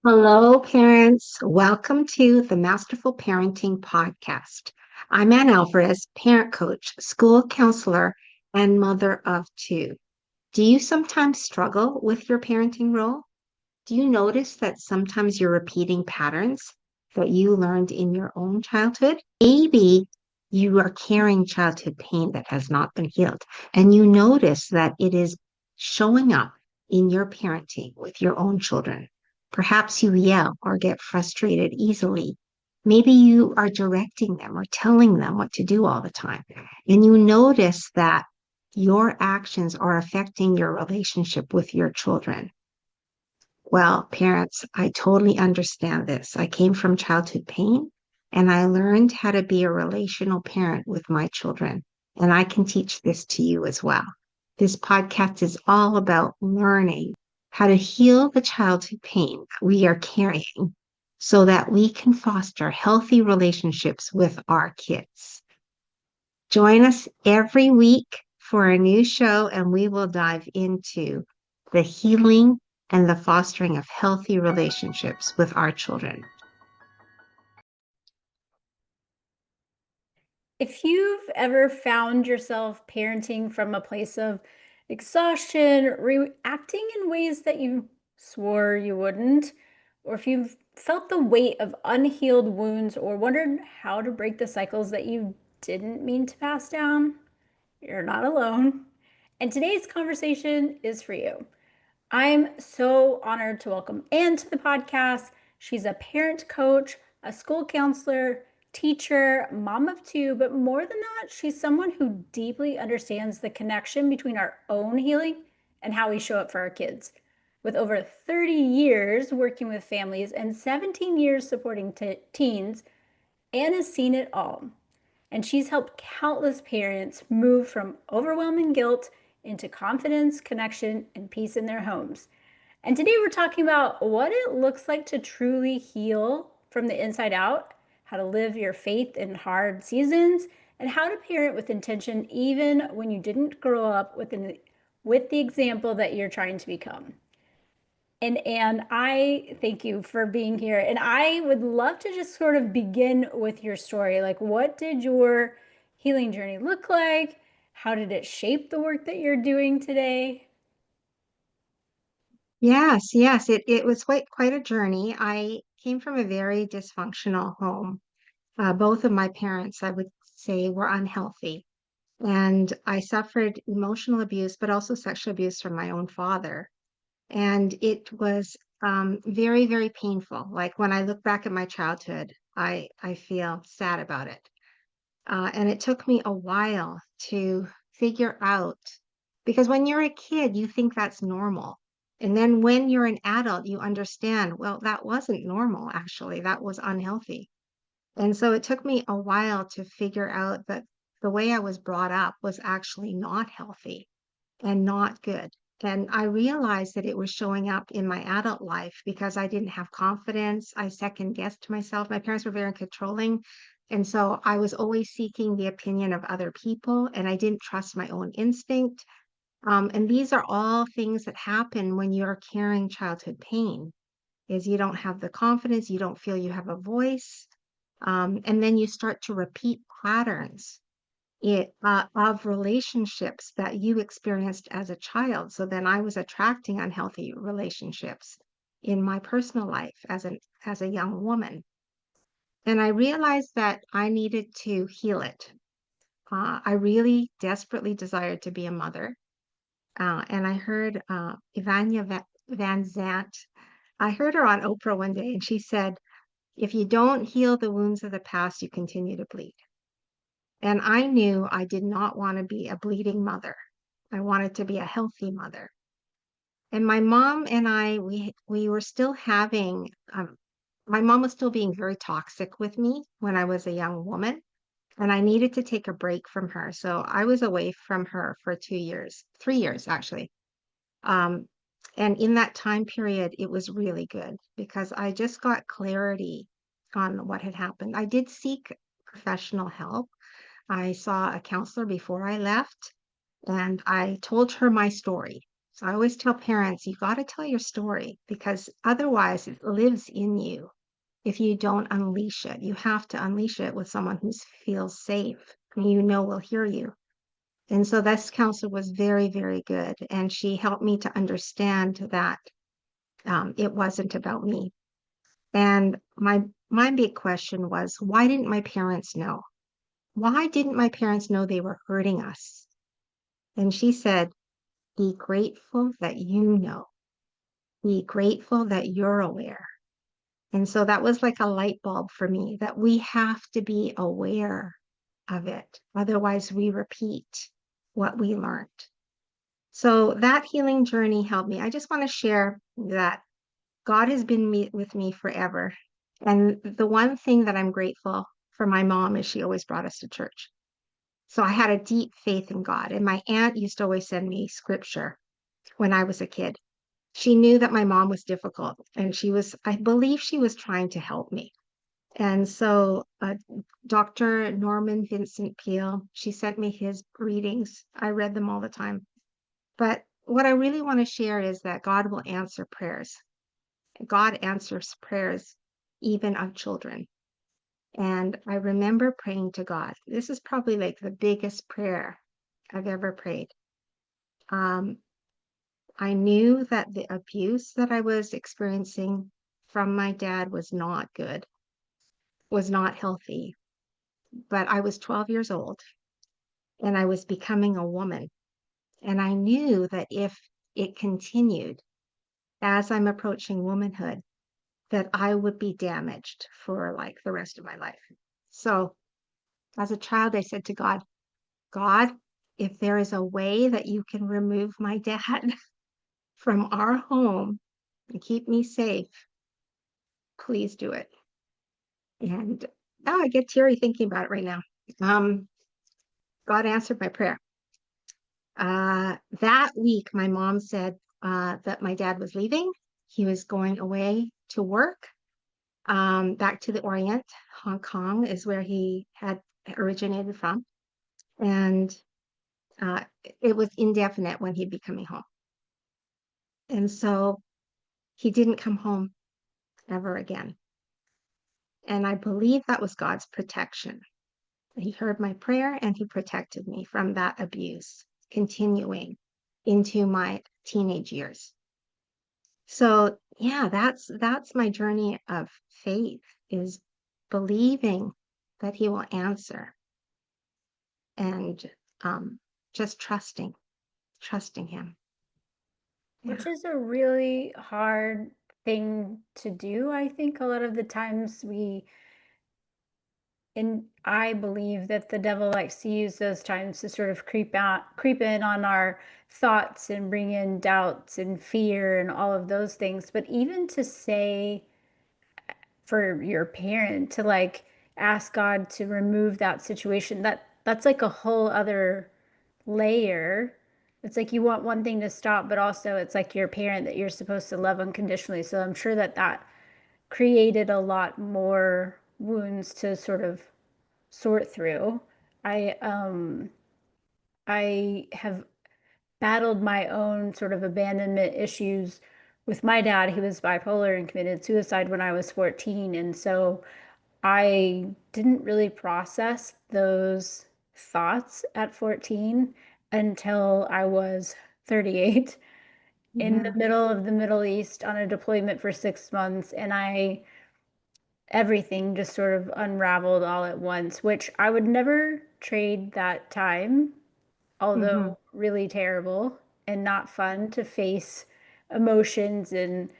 Hello, parents. Welcome to the Masterful Parenting Podcast. I'm Ann Alvarez, parent coach, school counselor, and mother of two. Do you sometimes struggle with your parenting role? Do you notice that sometimes you're repeating patterns that you learned in your own childhood? Maybe you are carrying childhood pain that has not been healed, and you notice that it is showing up in your parenting with your own children. Perhaps you yell or get frustrated easily. Maybe you are directing them or telling them what to do all the time, and you notice that your actions are affecting your relationship with your children. Well, parents, I totally understand this. I came from childhood pain and I learned how to be a relational parent with my children. And I can teach this to you as well. This podcast is all about learning how to heal the childhood pain that we are carrying so that we can foster healthy relationships with our kids. Join us every week for a new show, and we will dive into the healing and the fostering of healthy relationships with our children. If you've ever found yourself parenting from a place of exhaustion, reacting in ways that you swore you wouldn't, or if you've felt the weight of unhealed wounds or wondered how to break the cycles that you didn't mean to pass down, you're not alone. And today's conversation is for you. I'm so honored to welcome Anne to the podcast. She's a parent coach, a school counselor, teacher, mom of two, but more than that, she's someone who deeply understands the connection between our own healing and how we show up for our kids. With over 30 years working with families and 17 years supporting teens, Anne has seen it all. And she's helped countless parents move from overwhelming guilt into confidence, connection, and peace in their homes. And today we're talking about what it looks like to truly heal from the inside out, how to live your faith in hard seasons, and how to parent with intention even when you didn't grow up with the example that you're trying to become. And I thank you for being here. And I would love to just sort of begin with your story. Like, what did your healing journey look like? How did it shape the work that you're doing today? Yes, it was quite a journey. I came from a very dysfunctional home. Both of my parents, I would say, were unhealthy. And I suffered emotional abuse, but also sexual abuse from my own father. And it was very, very painful. Like when I look back at my childhood, I feel sad about it. And it took me a while to figure out, because when you're a kid, you think that's normal. And then when you're an adult, you understand, well, that wasn't normal, actually. That was unhealthy. And so it took me a while to figure out that the way I was brought up was actually not healthy and not good. And I realized that it was showing up in my adult life because I didn't have confidence. I second guessed myself. My parents were very controlling. And so I was always seeking the opinion of other people, and I didn't trust my own instinct. And these are all things that happen when you're carrying childhood pain, is you don't have the confidence, you don't feel you have a voice. And then you start to repeat patterns of relationships that you experienced as a child. So then I was attracting unhealthy relationships in my personal life as a young woman. And I realized that I needed to heal it. I really desperately desired to be a mother. And I heard Van Zant, I heard her on Oprah one day, and she said, if you don't heal the wounds of the past, you continue to bleed. And I knew I did not want to be a bleeding mother. I wanted to be a healthy mother. And my mom and I, we were still having, my mom was still being very toxic with me when I was a young woman, and I needed to take a break from her. So I was away from her for 2 years, 3 years actually. Um, and in that time period, it was really good because I just got clarity on what had happened. I did seek professional help. I saw a counselor before I left, and I told her my story. So I always tell parents, you got to tell your story because otherwise it lives in you if you don't unleash it. You have to unleash it with someone who feels safe and you know will hear you. And so this counselor was very, very good. And she helped me to understand that it wasn't about me. And my big question was, why didn't my parents know? Why didn't my parents know they were hurting us? And she said, be grateful that you know. Be grateful that you're aware. And so that was like a light bulb for me that we have to be aware of it. Otherwise, we repeat what we learned. So that healing journey helped me. I just want to share that God has been with me forever. And the one thing that I'm grateful for my mom is she always brought us to church. So I had a deep faith in God. And my aunt used to always send me scripture when I was a kid. She knew that my mom was difficult and I believe she was trying to help me. And so Dr. Norman Vincent Peale, she sent me his readings. I read them all the time. But what I really want to share is that God will answer prayers. God answers prayers, even of children. And I remember praying to God. This is probably like the biggest prayer I've ever prayed. Um, I knew that the abuse that I was experiencing from my dad was not good, was not healthy. But I was 12 years old and I was becoming a woman. And I knew that if it continued as I'm approaching womanhood, that I would be damaged for like the rest of my life. So as a child, I said to God, God, if there is a way that you can remove my dad from our home and keep me safe, please do it. And I get teary thinking about it right now. Um, God answered my prayer. That week, my mom said that my dad was leaving. He was going away to work back to the Orient. Hong Kong is where he had originated from. And uh, it was indefinite when he'd be coming home. And so he didn't come home ever again. And I believe that was God's protection. He heard my prayer and he protected me from that abuse continuing into my teenage years. So yeah, that's my journey of faith is believing that he will answer and just trusting him. Yeah. Which is a really hard thing to do. I think a lot of the times and I believe that the devil likes to use those times to sort of creep in on our thoughts and bring in doubts and fear and all of those things. But even to say for your parent to like ask God to remove that situation, that's like a whole other layer. It's like you want one thing to stop, but also it's like your parent that you're supposed to love unconditionally. So I'm sure that that created a lot more wounds to sort of sort through. I um I have battled my own sort of abandonment issues with my dad. He was bipolar and committed suicide when I was 14, and so I didn't really process those thoughts at 14 until I was 38 in the Yeah. middle of the Middle East on a deployment for 6 months, and I everything just sort of unraveled all at once, which I would never trade that time, Hmm. although really terrible and not fun to face emotions and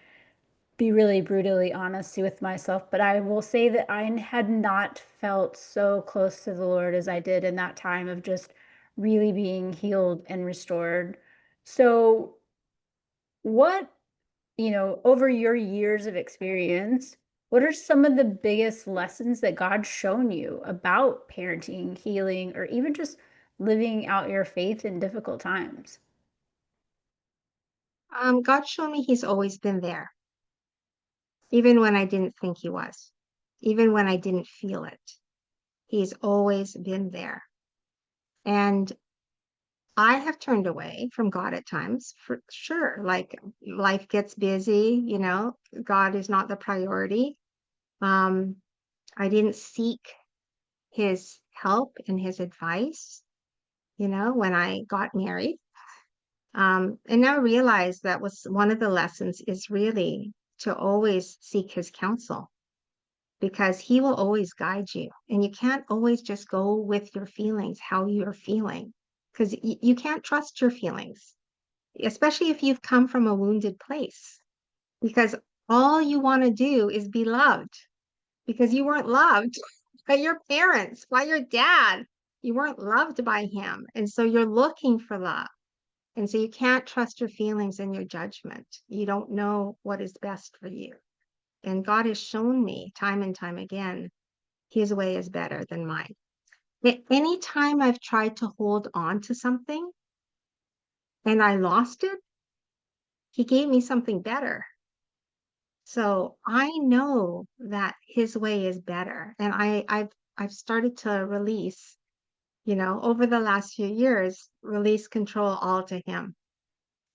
be really brutally honest with myself. But I will say that I had not felt so close to the Lord as I did in that time of just really being healed and restored. So, what over your years of experience, what are some of the biggest lessons that God's shown you about parenting, healing, or even just living out your faith in difficult times? God showed me he's always been there, even when I didn't think he was, even when I didn't feel it. He's always been there. And I have turned away from God at times, for sure. Like life gets busy, God is not the priority. Um, I didn't seek his help and his advice, when I got married. And now realize that was one of the lessons is really to always seek his counsel because he will always guide you. And you can't always just go with your feelings, how you're feeling, because you can't trust your feelings, especially if you've come from a wounded place, because all you want to do is be loved because you weren't loved by your parents, by your dad. You weren't loved by him. And so you're looking for love. And so you can't trust your feelings and your judgment. You don't know what is best for you. And God has shown me time and time again, his way is better than mine. Anytime I've tried to hold on to something and I lost it, he gave me something better. So I know that his way is better. And I've started to release, over the last few years, release control all to him.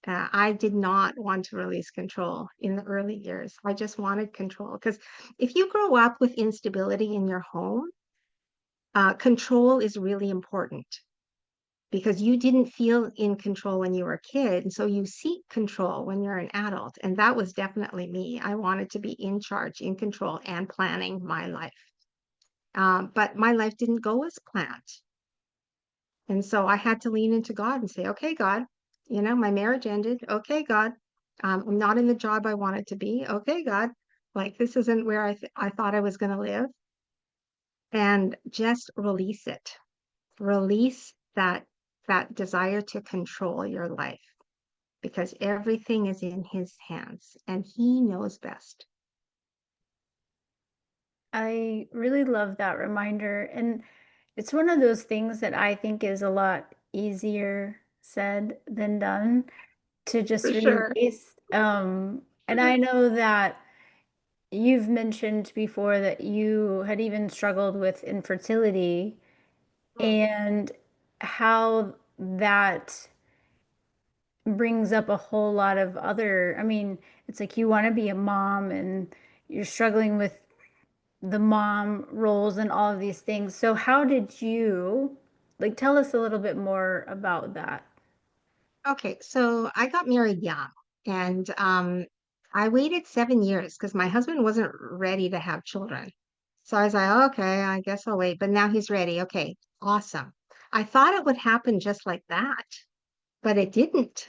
I did not want to release control in the early years. I just wanted control because if you grow up with instability in your home, control is really important because you didn't feel in control when you were a kid. And so you seek control when you're an adult. And that was definitely me. I wanted to be in charge, in control, and planning my life. But my life didn't go as planned. And so I had to lean into God and say, okay, God, my marriage ended. Okay, God, I'm not in the job I wanted to be. Okay, God, like this isn't where I thought I was going to live. And just release it. Release that desire to control your life because everything is in his hands and he knows best. I really love that reminder. And it's one of those things that I think is a lot easier said than done to For just sure. release. And I know that you've mentioned before that you had even struggled with infertility Mm. and how that brings up a whole lot of other, I mean, it's like you want to be a mom and you're struggling with the mom roles and all of these things. So how did you, like, tell us a little bit more about that? Okay, so I got married young and I waited 7 years because my husband wasn't ready to have children. So I was like, okay, I guess I'll wait. But now he's ready. Okay, awesome. I thought it would happen just like that, but it didn't.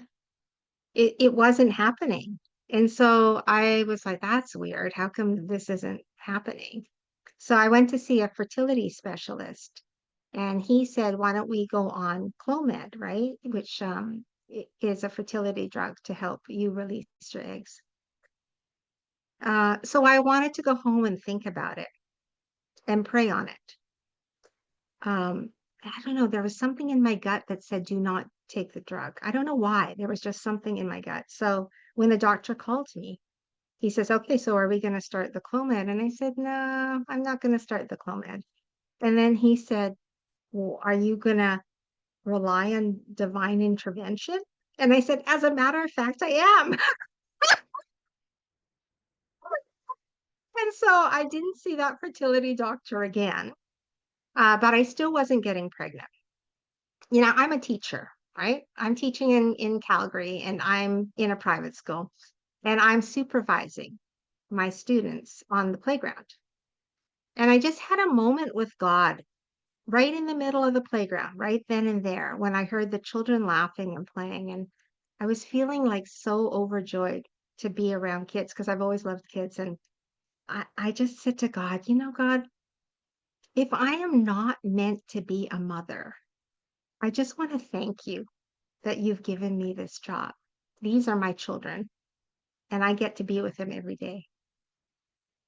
It wasn't happening. And so I was like, that's weird. How come this isn't happening? So I went to see a fertility specialist and he said, why don't we go on Clomid, right? Which is a fertility drug to help you release your eggs. So I wanted to go home and think about it and pray on it. Um, I don't know, there was something in my gut that said, do not take the drug. I don't know why. There was just something in my gut. So when the doctor called me, he says, okay, so are we going to start the Clomid? And I said, no, I'm not going to start the Clomid. And then he said, well, are you going to rely on divine intervention? And I said, as a matter of fact, I am. And so I didn't see that fertility doctor again, but I still wasn't getting pregnant. I'm a teacher, right? I'm teaching in Calgary and I'm in a private school and I'm supervising my students on the playground. And I just had a moment with God right in the middle of the playground, right then and there, when I heard the children laughing and playing. And I was feeling like so overjoyed to be around kids because I've always loved kids. And I just said to God, God, if I am not meant to be a mother, I just want to thank you that you've given me this job. These are my children, and I get to be with them every day.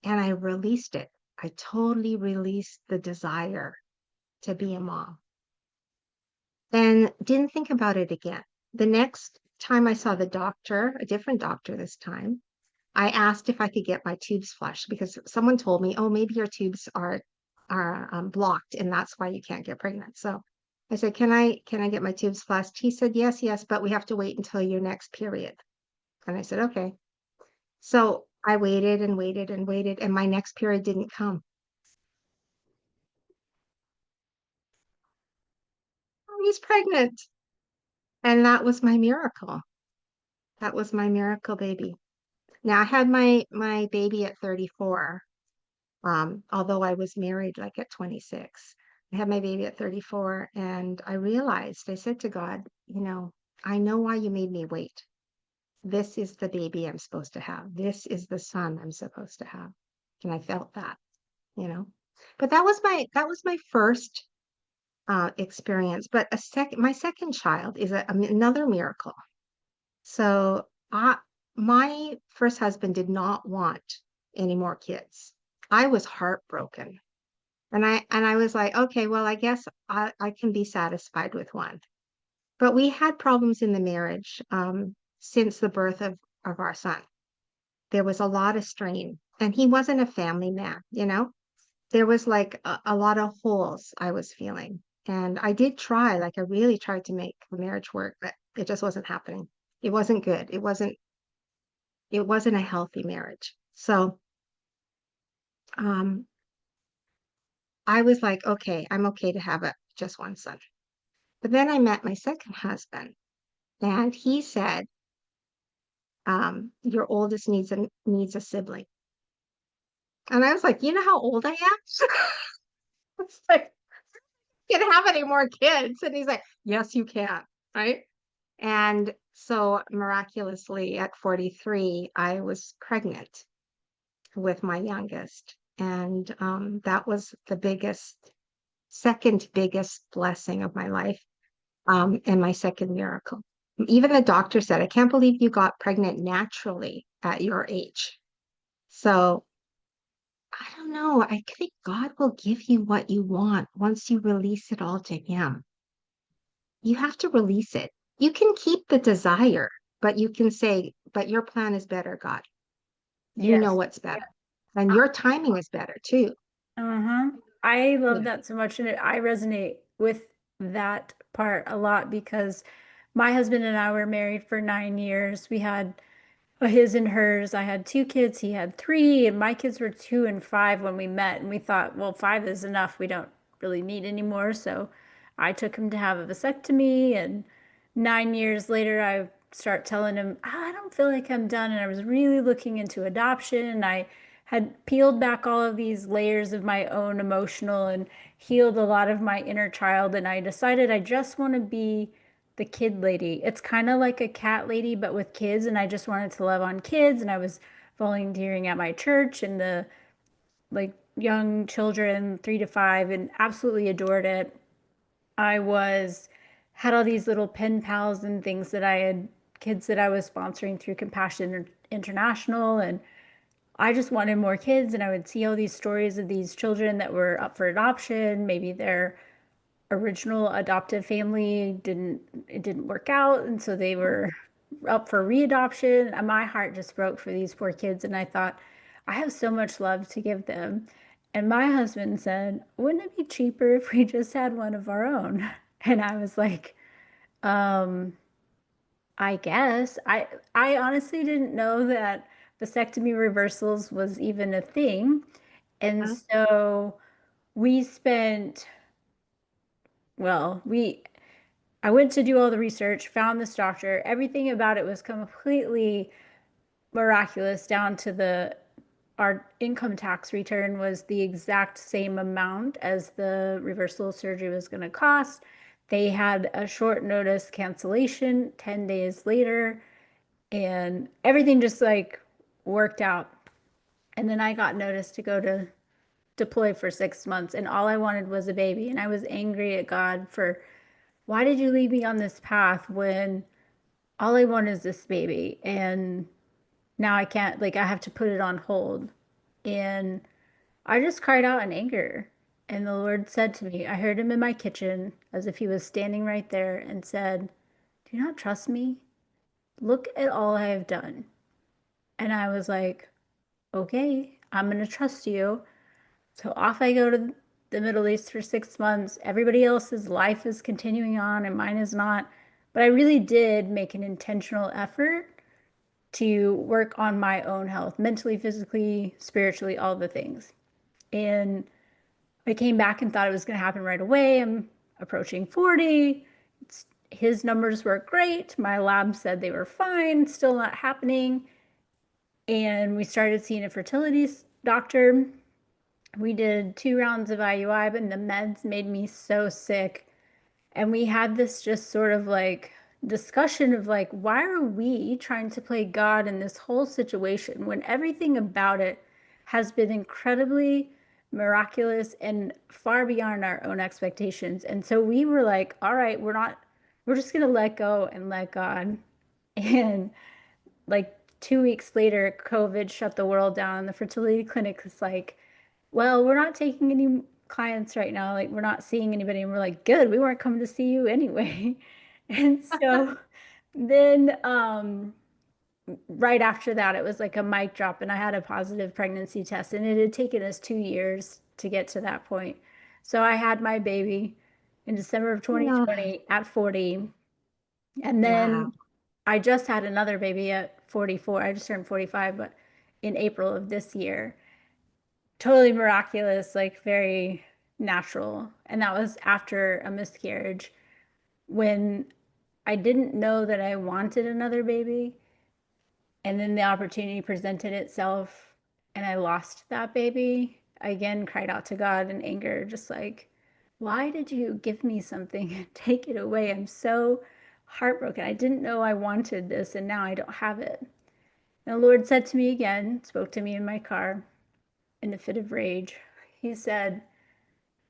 And I released it. I totally released the desire to be a mom and didn't think about it again. The next time I saw the doctor, a different doctor this time, I asked if I could get my tubes flushed because someone told me, oh, maybe your tubes are blocked and that's why you can't get pregnant. So I said, can I get my tubes flushed? He said, yes, yes, but we have to wait until your next period. And I said, okay. So I waited and waited and waited, and my next period didn't come. He's pregnant. And that was my miracle. That was my miracle baby. Now I had my baby at 34. Although I was married like at 26. I had my baby at 34 and I realized, I said to God, I know why you made me wait. This is the baby I'm supposed to have. This is the son I'm supposed to have. And I felt that, you know. But that was my first experience. But my second child is another miracle. So my first husband did not want any more kids. I was heartbroken. And I was like, okay, well, I guess I can be satisfied with one. But we had problems in the marriage since the birth of our son. There was a lot of strain, and he wasn't a family man. There was like a lot of holes I was feeling. And I did try, like I really tried to make the marriage work, but it just wasn't happening. It wasn't good. It wasn't a healthy marriage. So um, I was like, okay, I'm okay to have just one son. But then I met my second husband, and he said, "Your oldest needs a sibling." And I was like, "You know how old I am?" It's like, "You can't have any more kids." And he's like, "Yes, you can." Right? And so miraculously, at 43, I was pregnant with my youngest, and that was the second biggest blessing of my life. And my second miracle. Even the doctor said, I can't believe you got pregnant naturally at your age. So I don't know. I think God will give you what you want once you release it all to Him. You have to release it. You can keep the desire, but you can say, but your plan is better, God. You know Yes. what's better. And your timing is better too. Uh-huh. I love Yeah. that so much, and I resonate with that part a lot because my husband and I were married for 9 years. We had a his and hers. I had two kids, he had three, and my kids were 2 and 5 when we met. And we thought, well, five is enough. We don't really need any more. So I took him to have a vasectomy, and 9 years later, I start telling him, I don't feel like I'm done. And I was really looking into adoption. And I had peeled back all of these layers of my own emotional and healed a lot of my inner child. And I decided I just want to be the kid lady. It's kind of like a cat lady, but with kids. And I just wanted to love on kids. And I was volunteering at my church and the like young children, 3 to 5, and absolutely adored it. I was had all these little pen pals and things that I had kids that I was sponsoring through Compassion International, and I just wanted more kids. And I would see all these stories of these children that were up for adoption. Maybe their original adoptive family didn't work out, and so they were up for readoption. And my heart just broke for these poor kids, and I thought, I have so much love to give them. And my husband said, wouldn't it be cheaper if we just had one of our own? And I was like, um, I guess. I honestly didn't know that vasectomy reversals was even a thing. And Huh? so we spent, well, we I went to do all the research, found this doctor. Everything about it was completely miraculous, down to our income tax return was the exact same amount as the reversal surgery was going to cost. They had a short notice cancellation 10 days later, and everything just like worked out. And then I got notice to go to deploy for 6 months, and all I wanted was a baby. And I was angry at God for, why did you leave me on this path when all I want is this baby? And now I can't, like, I have to put it on hold. And I just cried out in anger. And the Lord said to me, I heard him in my kitchen as if he was standing right there and said, do you not trust me? Look at all I have done. And I was like, okay, I'm going to trust you. So off I go the Middle East for 6 months. Everybody else's life is continuing on and mine is not. But I really did make an intentional effort to work on my own health, mentally, physically, spiritually, all the things. And I came back and thought it was going to happen right away. I'm approaching 40. His numbers were great. My lab said they were fine, still not happening. And we started seeing a fertility doctor. We did 2 rounds of IUI, but the meds made me so sick. And we had this just sort of like discussion of like, why are we trying to play God in this whole situation when everything about it has been incredibly miraculous and far beyond our own expectations? And so we were like, all right, we're just going to let go and let God. And like 2 weeks later, COVID shut the world down. The fertility clinic is like, well, we're not taking any clients right now. Like, we're not seeing anybody. And we're like, good, we weren't coming to see you anyway. And so then, right after that, it was like a mic drop, and I had a positive pregnancy test, and it had taken us 2 years to get to that point. So I had my baby in December of No. 2020 at 40. And Wow. then I just had another baby at 44. I just turned 45, but in April of this year. Totally miraculous, like very natural. And that was after a miscarriage when I didn't know that I wanted another baby. And then the opportunity presented itself and I lost that baby. I again cried out to God in anger, just like, why did you give me something and take it away? I'm so heartbroken. I didn't know I wanted this and now I don't have it. And the Lord said to me again, spoke to me in my car in a fit of rage. He said,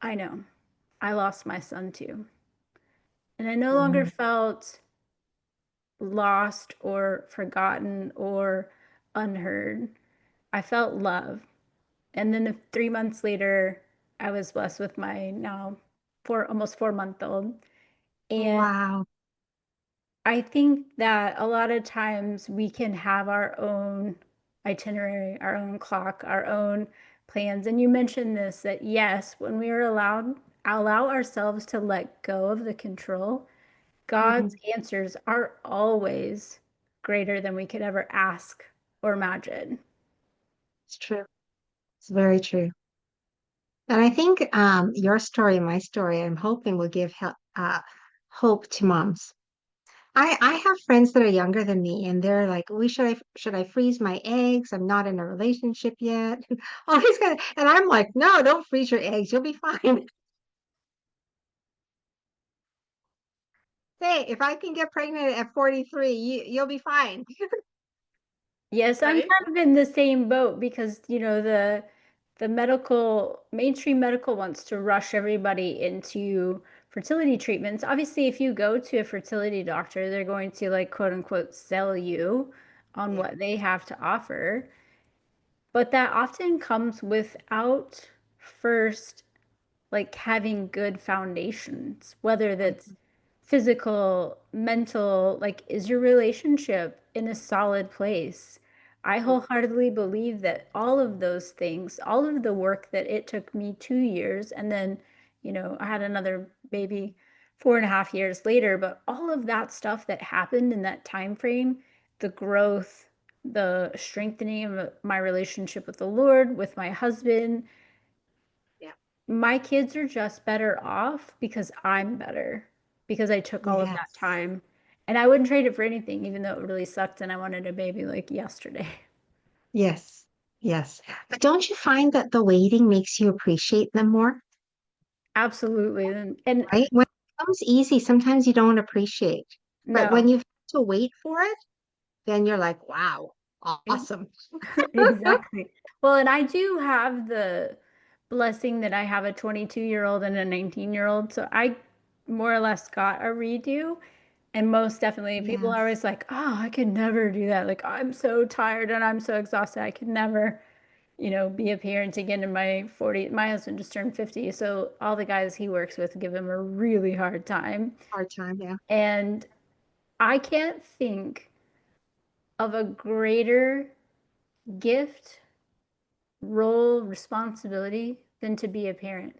I know, I lost my son too. And I no longer Mhm. felt lost or forgotten or unheard. I felt love. And then 3 months later, I was blessed with my now almost 4 month old. And Wow. I think that a lot of times we can have our own itinerary, our own clock, our own plans. And you mentioned this that yes, when we are allow ourselves to let go of the control, God's Mhm. answers are always greater than we could ever ask or imagine. It's true. It's very true. And I think your story and my story, I'm hoping will give hope to moms. I have friends that are younger than me, and they're like, "We should I freeze my eggs? I'm not in a relationship yet." All these kind of, and I'm like, "No, don't freeze your eggs. You'll be fine." Say, if I can get pregnant at 43, you'll be fine, Yes, I'm right? kind of in the same boat because, the mainstream medical wants to rush everybody into fertility treatments. Obviously, if you go to a fertility doctor, they're going to like quote unquote sell you on Yeah. what they have to offer. But that often comes without first like having good foundations, whether that's Mhm. physical, mental, like is your relationship in a solid place? I Mhm. wholeheartedly believe that all of those things, all of the work that it took me 2 years, and then, I had another baby 4.5 years later, but all of that stuff that happened in that time frame, the growth, the strengthening of my relationship with the Lord, with my husband, Yeah. my kids are just better off because I'm better, because I took all of that Yes. time. And I wouldn't trade it for anything, even though it really sucked and I wanted a baby like yesterday. Yes. Yes. But don't you find that the waiting makes you appreciate them more? Absolutely. And Right? When it comes easy, sometimes you don't appreciate. But when no, you have to wait for it, then you're like, wow, e- awesome. exactly. Well, and I do have the blessing that I have a 22-year-old and a 19-year-old. So I more or less got a redo. And most definitely, people are Yes. always like, oh, I could never do that. Like, I'm so tired and I'm so exhausted. I could never, be a parent again in my 40s. My husband just turned 50. So all the guys he works with give him a really hard time. Hard time, yeah. And I can't think of a greater gift, role, responsibility than to be a parent.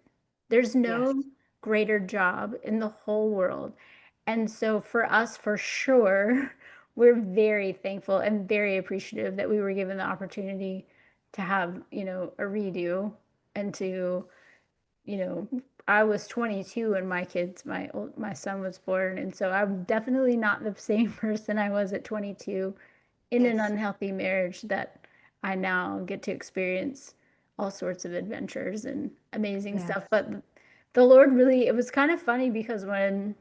There's Yes. no greater job in the whole world. And so for us, for sure, we're very thankful and very appreciative that we were given the opportunity to have, a redo and to, you know, I was 22 when my son was born, and so I'm definitely not the same person I was at 22 in an Yes. unhealthy marriage that I now get to experience all sorts of adventures and amazing stuff. Yes. But the Lord really, it was kind of funny because when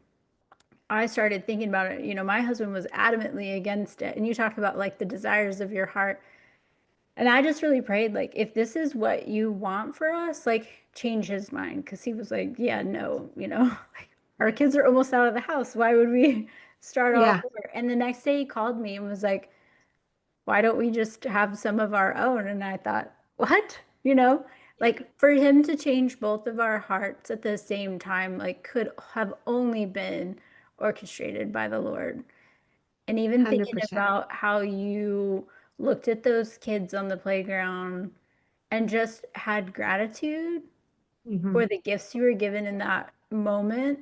I started thinking about it, my husband was adamantly against it. And you talk about like the desires of your heart. And I just really prayed, like, if this is what you want for us, like, change his mind. Cause he was like, yeah, no, like, our kids are almost out of the house. Why would we start all Yeah. over? And the next day he called me and was like, why don't we just have some of our own? And I thought, what? Like for him to change both of our hearts at the same time, like could have only been orchestrated by the Lord. And even thinking 100%. about how you looked at those kids on the playground and just had gratitude Hmm. for the gifts you were given in that moment,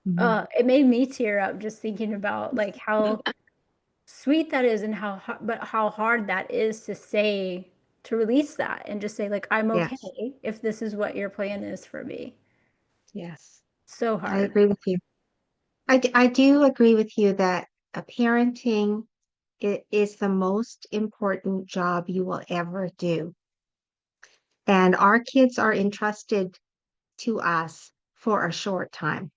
Hmm. it made me tear up just thinking about like how sweet that is and how hard that is to say, to release that and just say like I'm Yes. okay if this is what your plan is for me. Yes. So I hard. agree with you. I do agree with you that parenting is the most important job you will ever do. And our kids are entrusted to us for a short time.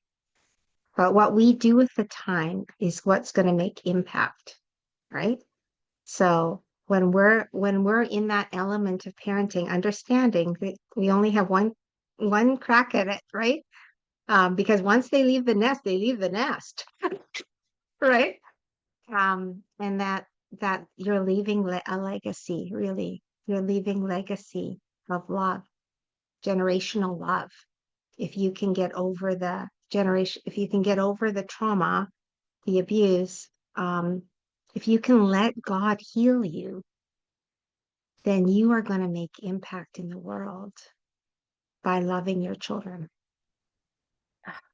But what we do with the time is what's going to make impact, right? So when we're in that element of parenting, understanding that we only have one crack at it, right? Because once they leave the nest, they leave the nest, right? And that you're leaving a legacy, really. You're leaving legacy of love, generational love. If you can get over the generation, if you can get over the trauma, the abuse, if you can let God heal you, then you are going to make impact in the world by loving your children.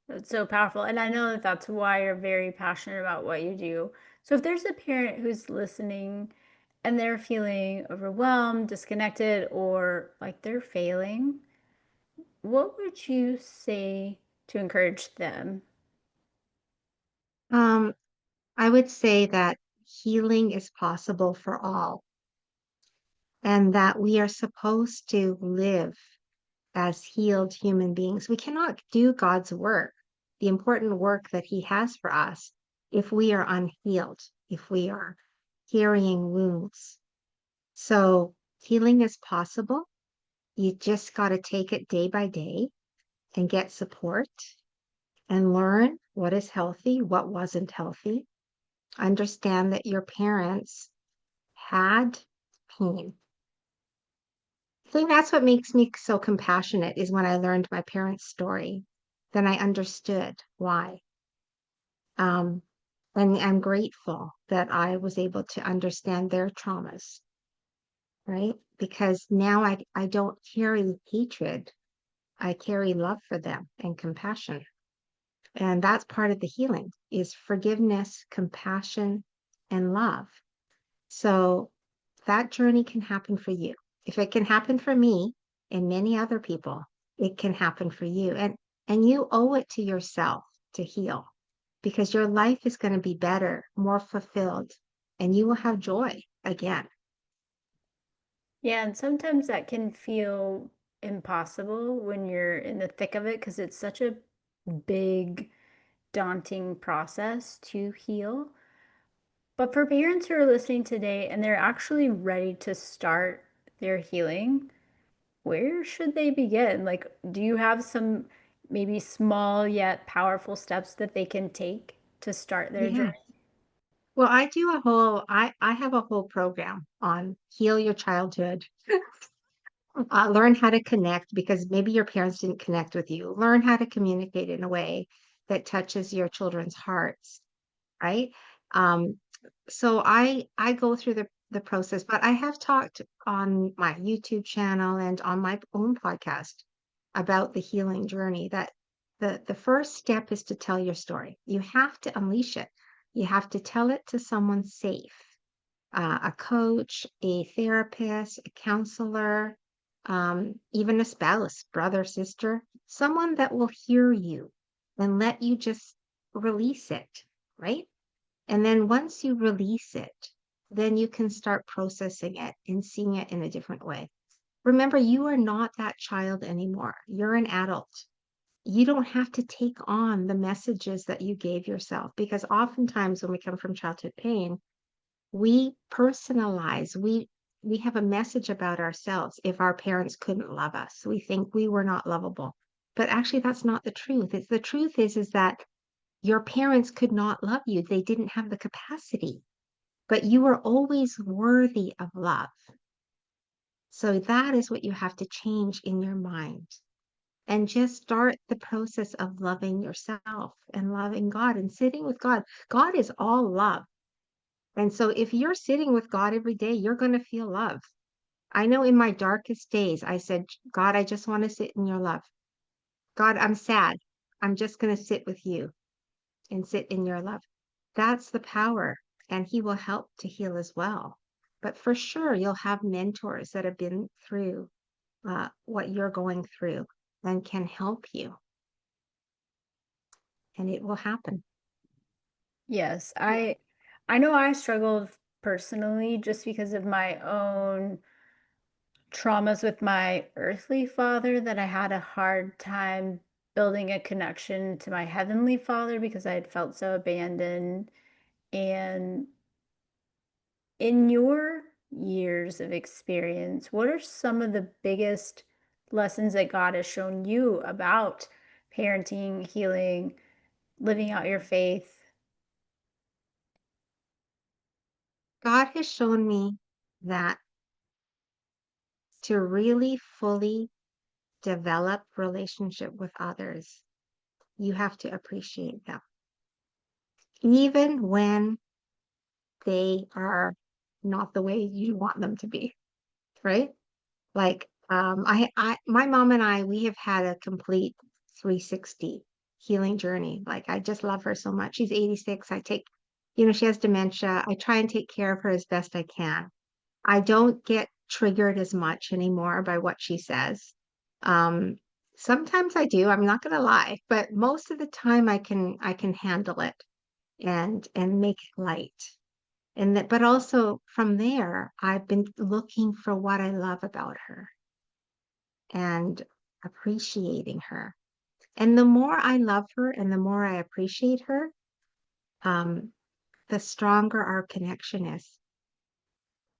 It's so powerful. And I know that that's why you're very passionate about what you do. So if there's a parent who's listening and they're feeling overwhelmed, disconnected, or like they're failing, what would you say to encourage them? Um, I would say that healing is possible for all, and that we are supposed to live as healed human beings. We cannot do God's work, the important work that He has for us, if we are unhealed, if we are carrying wounds. So healing is possible. You just got to take it day by day and get support and learn what is healthy, what wasn't healthy. Understand that your parents had pain. I think that's what makes me so compassionate is when I learned my parents' story. Then I understood why. Um, and I'm grateful that I was able to understand their traumas, right? Because now I don't carry hatred. I carry love for them and compassion. And that's part of the healing is forgiveness, compassion, and love. So that journey can happen for you. If it can happen for me and many other people, it can happen for you. And you owe it to yourself to heal because your life is going to be better, more fulfilled, and you will have joy again. Yeah, and sometimes that can feel impossible when you're in the thick of it because it's such a big, daunting process to heal. But for parents who are listening today and they're actually ready to start their healing, where should they begin? Like, do you have some maybe small yet powerful steps that they can take to start their Yeah. journey? Well, I have a whole program on heal your childhood. Learn how to connect because maybe your parents didn't connect with you. Learn how to communicate in a way that touches your children's hearts, right? Um, so I go through the process, but I have talked on my YouTube channel and on my own podcast about the healing journey that the first step is to tell your story. You have to unleash it. You have to tell it to someone safe, a coach, a therapist, a counselor, even a spouse, brother, sister, someone that will hear you and let you just release it, right? And then once you release it, then you can start processing it and seeing it in a different way. Remember, you are not that child anymore. You're an adult. You don't have to take on the messages that you gave yourself because oftentimes when we come from childhood pain, we personalize, we have a message about ourselves if our parents couldn't love us. We think we were not lovable. But actually that's not the truth. It's the truth is that your parents could not love you. They didn't have the capacity, but you were always worthy of love. So that is what you have to change in your mind and just start the process of loving yourself and loving God and sitting with God. God is all love. And so if you're sitting with God every day, you're going to feel love. I know in my darkest days, I said, God, I just want to sit in your love. God, I'm sad. I'm just going to sit with you and sit in your love. That's the power. And He will help to heal as well. But for sure, you'll have mentors that have been through what you're going through and can help you. And it will happen. Yes, I know I struggled personally just because of my own traumas with my earthly father that I had a hard time building a connection to my heavenly father because I had felt so abandoned. And in your years of experience, what are some of the biggest lessons that God has shown you about parenting, healing, living out your faith? God has shown me that to really fully develop relationship with others, you have to appreciate them, even when they are not the way you want them to be, right? Like, my mom and I, we have had a complete 360 healing journey. Like, I just love her so much. She's 86. She has dementia. I try and take care of her as best I can. I don't get triggered as much anymore by what she says. Um, Sometimes I do, I'm not gonna lie, but most of the time I can handle it and make it light. But also from there, I've been looking for what I love about her and appreciating her. And the more I love her and the more I appreciate her, um, the stronger our connection is.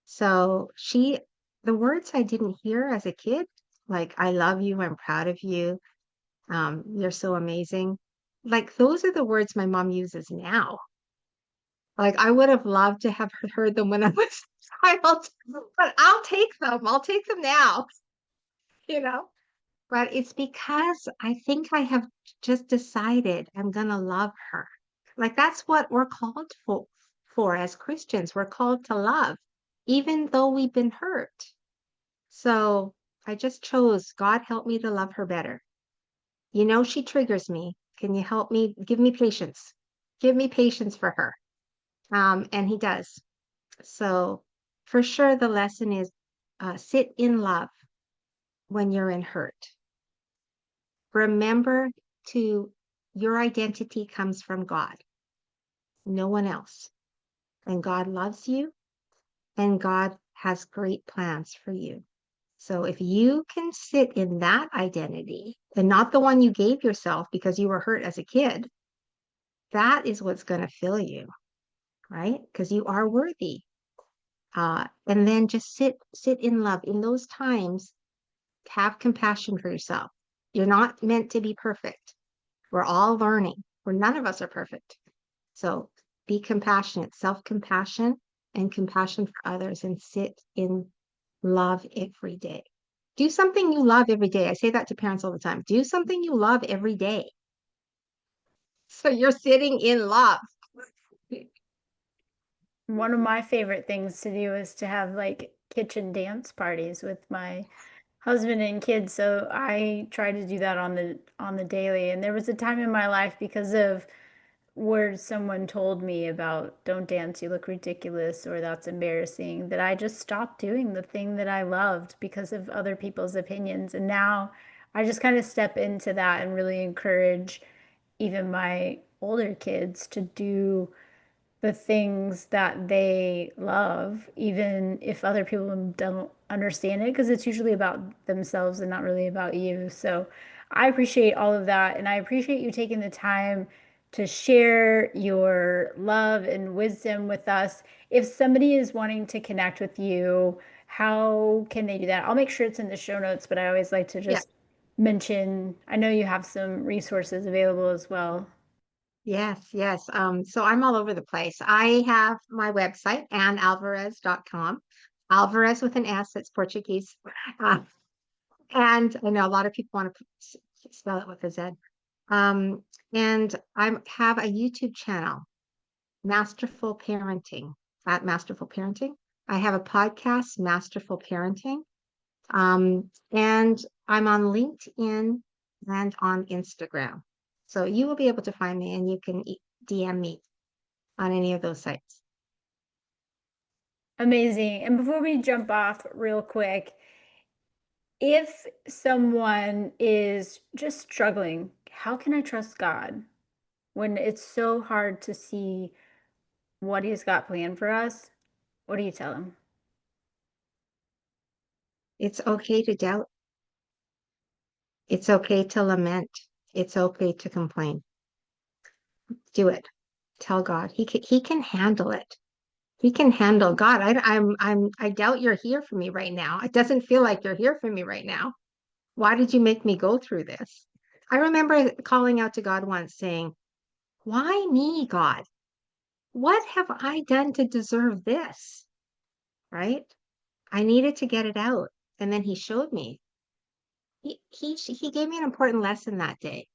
So the words I didn't hear as a kid, like, I love you, I'm proud of you, you're so amazing. Like, those are the words my mom uses now. Like, I would have loved to have heard them when I was a child, but I'll take them. I'll take them now, you know? But it's because I think I have just decided I'm gonna love her. Like, that's what we're called for as Christians. We're called to love, even though we've been hurt. So I just chose, God, help me to love her better. She triggers me. Can you help me? Give me patience. Give me patience for her. And He does. So for sure, the lesson is sit in love when you're in hurt. Remember to your identity comes from God, no one else. And God loves you and God has great plans for you. So if you can sit in that identity and not the one you gave yourself because you were hurt as a kid, that is what's going to fill you, right? Because you are worthy. And then just sit in love. In those times, have compassion for yourself. You're not meant to be perfect. We're all learning. None of us are perfect. So be compassionate, self-compassion and compassion for others, and sit in love every day. Do something you love every day. I say that to parents all the time. Do something you love every day. So you're sitting in love. One of my favorite things to do is to have like kitchen dance parties with my husband and kids, so I try to do that on the daily. And there was a time in my life because of words someone told me about don't dance, you look ridiculous, or that's embarrassing, that I just stopped doing the thing that I loved because of other people's opinions. And now I just kind of step into that and really encourage even my older kids to do the things that they love, even if other people don't understand it, because it's usually about themselves and not really about you. So I appreciate all of that. And I appreciate you taking the time to share your love and wisdom with us. If somebody is wanting to connect with you, how can they do that? I'll make sure it's in the show notes, but I always like to Yeah. just mention, I know you have some resources available as well. Yes, yes. So I'm all over the place. I have my website, annalvarez.com. Alvarez with an S, it's Portuguese. Uh, and I know a lot of people want to spell it with a Z. Um, and I have a YouTube channel, Masterful Parenting, at Masterful Parenting. I have a podcast, Masterful Parenting. And I'm on LinkedIn and on Instagram. So you will be able to find me and you can DM me on any of those sites. Amazing. And before we jump off real quick, if someone is just struggling, how can I trust God when it's so hard to see what He's got planned for us? What do you tell them? It's okay to doubt. It's okay to lament. It's okay to complain. Do it. Tell God. He can handle it. He can handle God. I doubt you're here for me right now. It doesn't feel like you're here for me right now. Why did you make me go through this? I remember calling out to God once saying, why me, God? What have I done to deserve this? Right? I needed to get it out. And then he showed me. He gave me an important lesson that day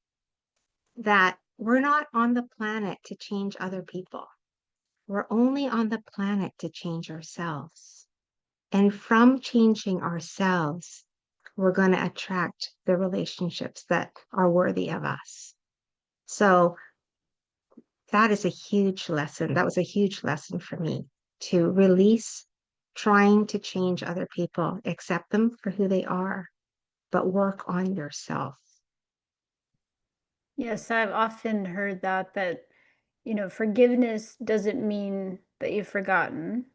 that we're not on the planet to change other people. We're only on the planet to change ourselves. And from changing ourselves, we're going to attract the relationships that are worthy of us. So that is a huge lesson. That was a huge lesson for me to release trying to change other people, accept them for who they are, but work on yourself. Yes, I've often heard that forgiveness doesn't mean that you've forgotten,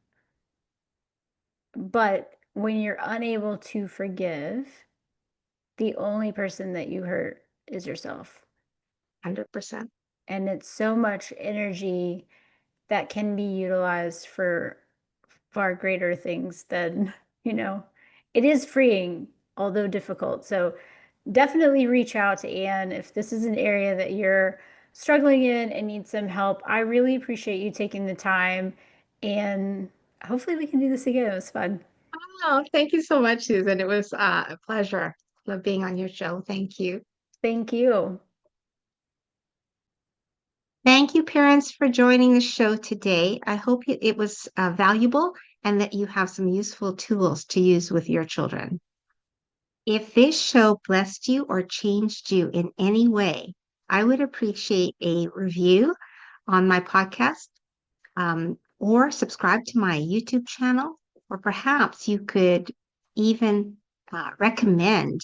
but when you're unable to forgive, the only person that you hurt is yourself. 100%. And it's so much energy that can be utilized for far greater things than, you know, it is freeing, although difficult. So definitely reach out to Anne if this is an area that you're struggling in and need some help. I really appreciate you taking the time, and hopefully we can do this again. It was fun. Oh, thank you so much, Susan. It was a pleasure. Love being on your show. Thank you. Thank you. Thank you, parents, for joining the show today. I hope it was valuable and that you have some useful tools to use with your children. If this show blessed you or changed you in any way, I would appreciate a review on my podcast, or subscribe to my YouTube channel, or perhaps you could even recommend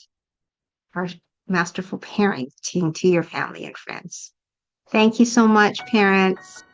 our masterful parenting to your family and friends. Thank you so much, parents.